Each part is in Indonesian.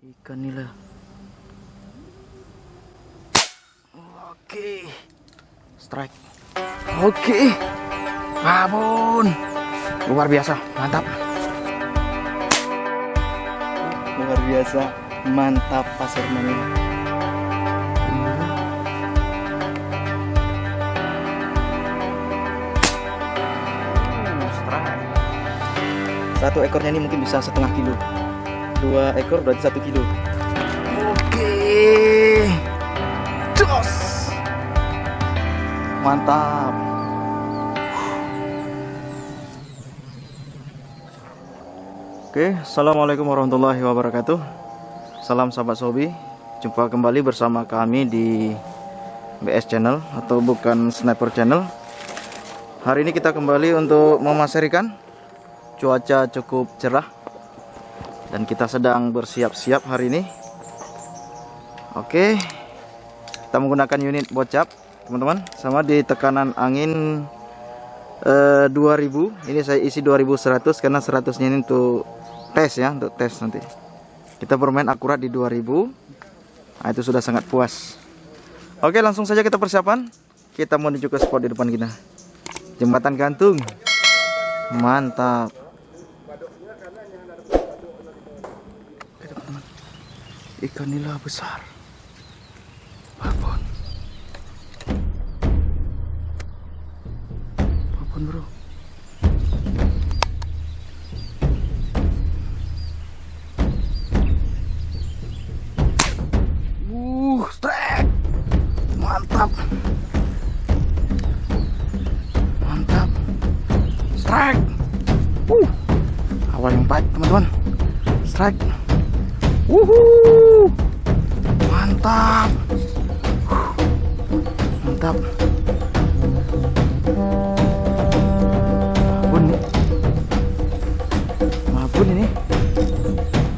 Ikan nila. Oke. Strike. Oke. Babon. Luar biasa, mantap. Luar biasa, mantap pasir mani. Strike. Satu ekornya ini mungkin bisa 1,5 kilo. 2 ekor berarti 1 kilo. Oke. Jos. Mantap. Oke, assalamualaikum warahmatullahi wabarakatuh. Salam sahabat Sobi. Jumpa kembali bersama kami di BS Channel atau bukan Sniper Channel. Hari ini kita kembali untuk memasar ikan. Cuaca cukup cerah dan kita sedang bersiap-siap hari ini. Oke, kita menggunakan unit bocap teman-teman, sama di tekanan angin 2000. Ini saya isi 2100 karena 100-nya ini untuk tes ya, untuk tes nanti. Kita bermain akurat di 2000. Nah, itu sudah sangat puas. Oke, langsung saja kita persiapan. Kita menuju ke spot di depan kita. Jembatan gantung. Mantap. Ikan nila besar. Babon. Babon, bro. Strike. Mantap. Mantap. Strike. Awal yang baik, teman-teman. Strike. Mantap. Mantap. Babon nih. Babon ini.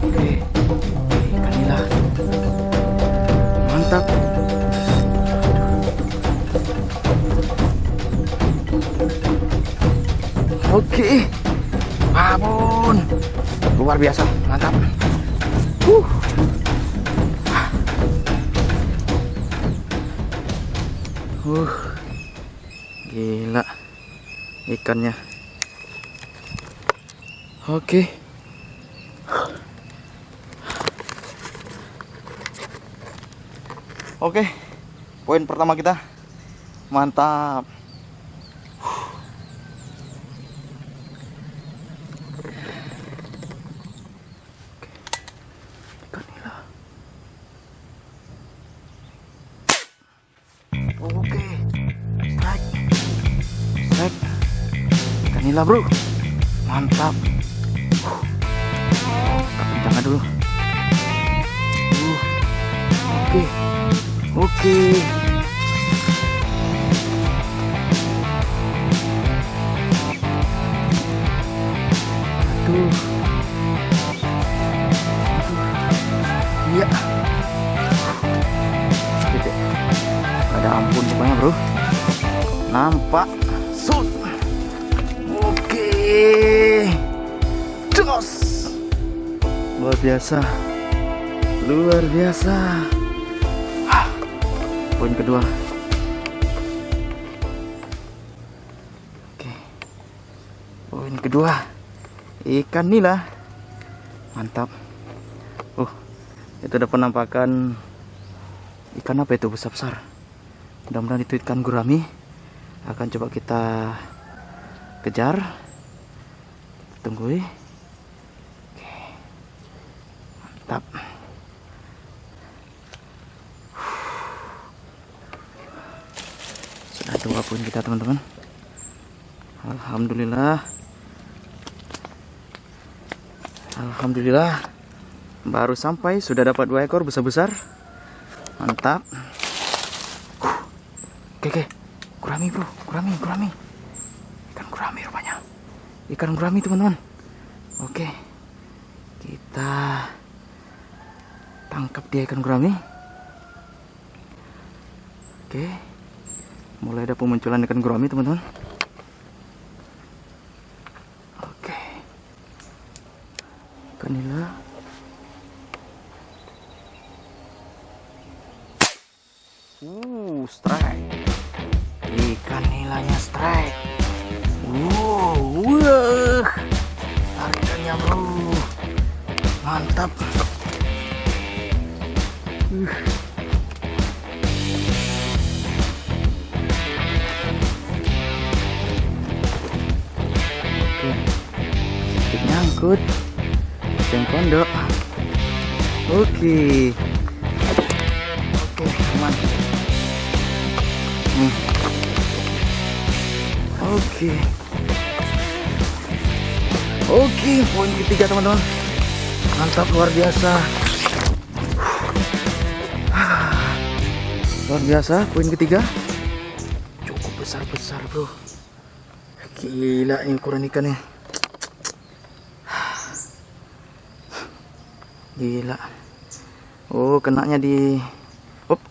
Oke. Ikan nila. Mantap. Oke. Babon. Luar biasa. Mantap. Gila ikannya. Oke. Oke, poin pertama kita mantap. Ikan nila. Oke, strike. Strike. Ikan nila, bro. Mantap. Kencangnya dulu. Oke. Oke. Aduh. Iya. Gitu. Ada ampun pokoknya, bro. Nampak. Shoot. Oke. Jos. Luar biasa. Luar biasa. Poin kedua. Oke. Poin kedua. Ikan nila. Mantap. Itu ada penampakan ikan apa itu besar-besar. Mudah-mudahan itu ikan gurami. Akan coba kita kejar. Tunggu. Oke. Mantap. Sudah 2 poin kita, teman-teman. Alhamdulillah. Alhamdulillah. Baru sampai sudah dapat 2 ekor besar-besar. Mantap. Oke. Gurami, bro. Gurami. Ikan gurami rupanya. Ikan gurami, teman-teman. Oke. Kita tangkap dia ikan gurami. Oke. Mulai ada pemunculan ikan gurami, teman-teman. Oke. Ikan nila. Strike. Ikan nilainya strike. Wah, tarikannya bro, mantap. Oke, nyangkut, yang pondok. Oke, aman. Oke, poin ketiga teman-teman. Mantap, luar biasa. Luar biasa, poin ketiga. Cukup besar-besar bro. Gila ini ukuran ikannya. Gila. Oh, kenanya di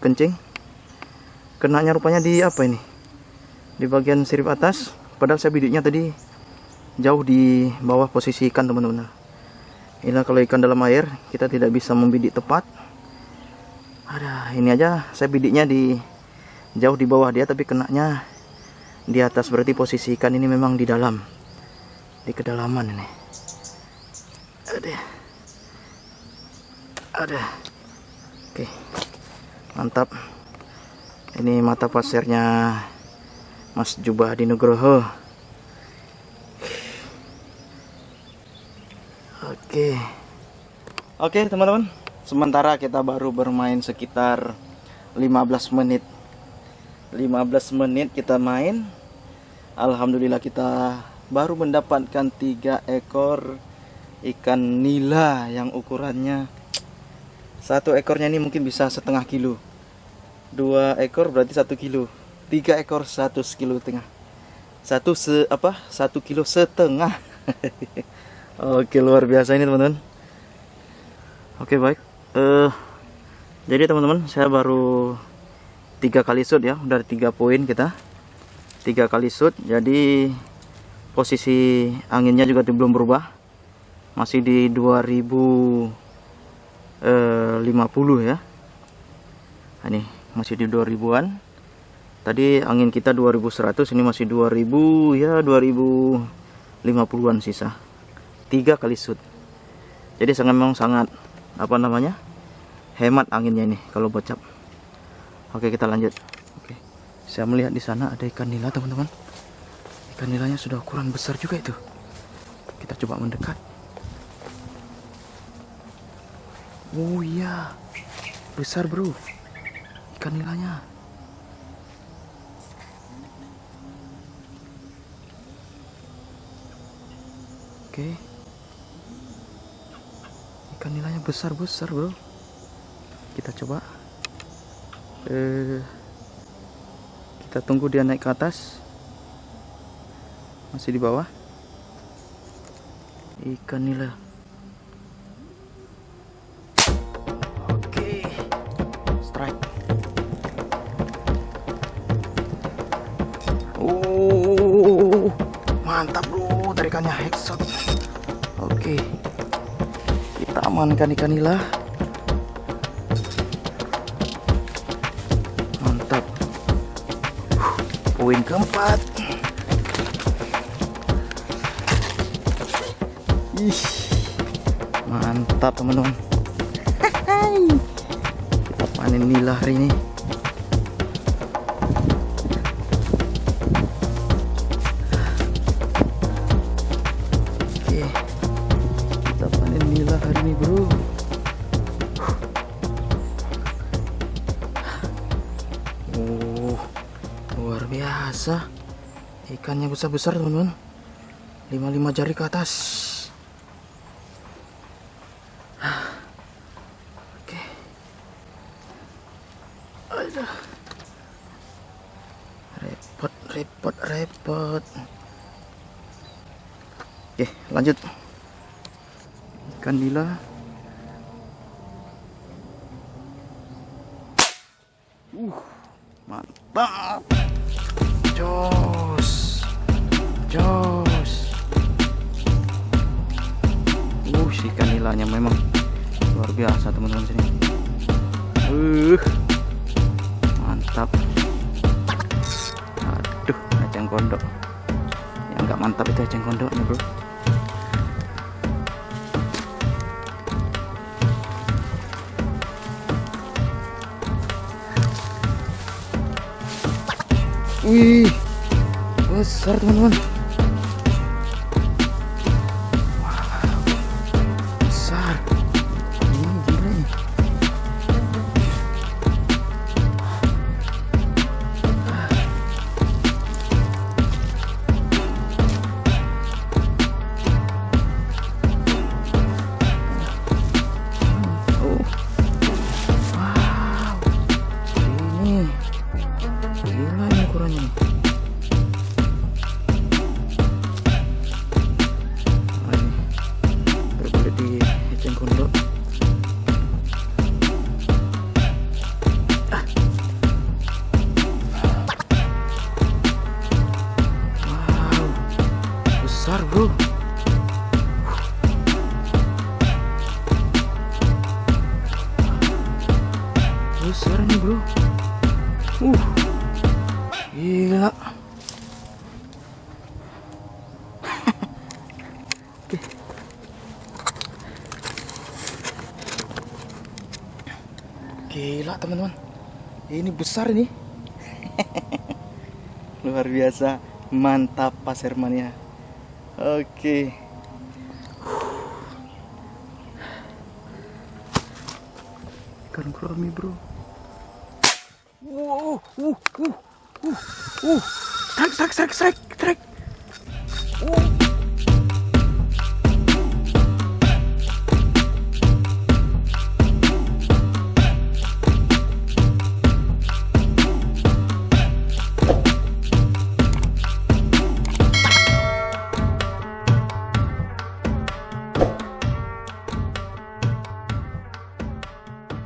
kencing. Kenanya rupanya di apa ini? Di bagian sirip atas. Padahal saya bidiknya tadi jauh di bawah posisi ikan teman-teman. Inilah kalau ikan dalam air kita tidak bisa membidik tepat. Ada ini aja saya bidiknya di jauh di bawah dia, tapi kenanya di atas, berarti posisi ikan ini memang di dalam, di kedalaman ini. Ada. Oke, mantap. Ini mata pasirnya Mas Jubah di Nugroho. Oke teman-teman, sementara kita baru bermain sekitar 15 menit. 15 menit kita main. Alhamdulillah kita baru mendapatkan 3 ekor ikan nila yang ukurannya, satu ekornya ini mungkin bisa setengah kilo, 2 ekor berarti 1 kilo, 3 ekor 1,5 kilo, 1 kilo setengah. Oke, luar biasa ini teman-teman. Oke, baik. Jadi teman-teman, saya baru 3 kali shoot ya, udah 3 poin kita, 3 kali shoot. Jadi posisi anginnya juga belum berubah, masih di 2050 ya. Ini masih di 2000-an. Tadi angin kita 2100, ini masih 2000 ya, 2050-an sisa. 3 kali shoot. Jadi memang sangat hemat anginnya ini kalau bocap. Oke, kita lanjut. Oke, saya melihat di sana ada ikan nila teman-teman. Ikan nilanya sudah ukuran besar juga itu. Kita coba mendekat. Oh iya, besar bro ikan nilanya. Oke, ikan nilanya besar-besar bro. Kita coba, kita tunggu dia naik ke atas. Masih di bawah ikan nila. Oke, strike. Mantap bro, tarikannya headshot. Oke, kita amankan ikan nila. Mantap. Poin keempat. Mantap teman-teman. Kita panen nila hari ini. Oke, kita panen nila hari ini bro. Luar biasa, ikannya besar-besar teman-teman, 5 jari ke atas. Oke, aduh, repot. Oke, lanjut. Ikan nila. Mantap. Jos. Si ikan nilanya memang luar biasa teman-teman sini. Mantap. mantap. Aduh, eceng gondok. Yang nggak mantap itu eceng gondoknya, bro. Wih, besar teman-teman. Wow, besar. Ini gila nih. Oh, wow, ini gila ini ukurannya. Berkulit di eceng gondok. Wow, besar bro. Besar nih bro. Gila. Oke. Gila teman-teman. Ini besar ini. Luar biasa. Mantap Pasir Mania. Oke. Ikan gurami bro. Wow, strike.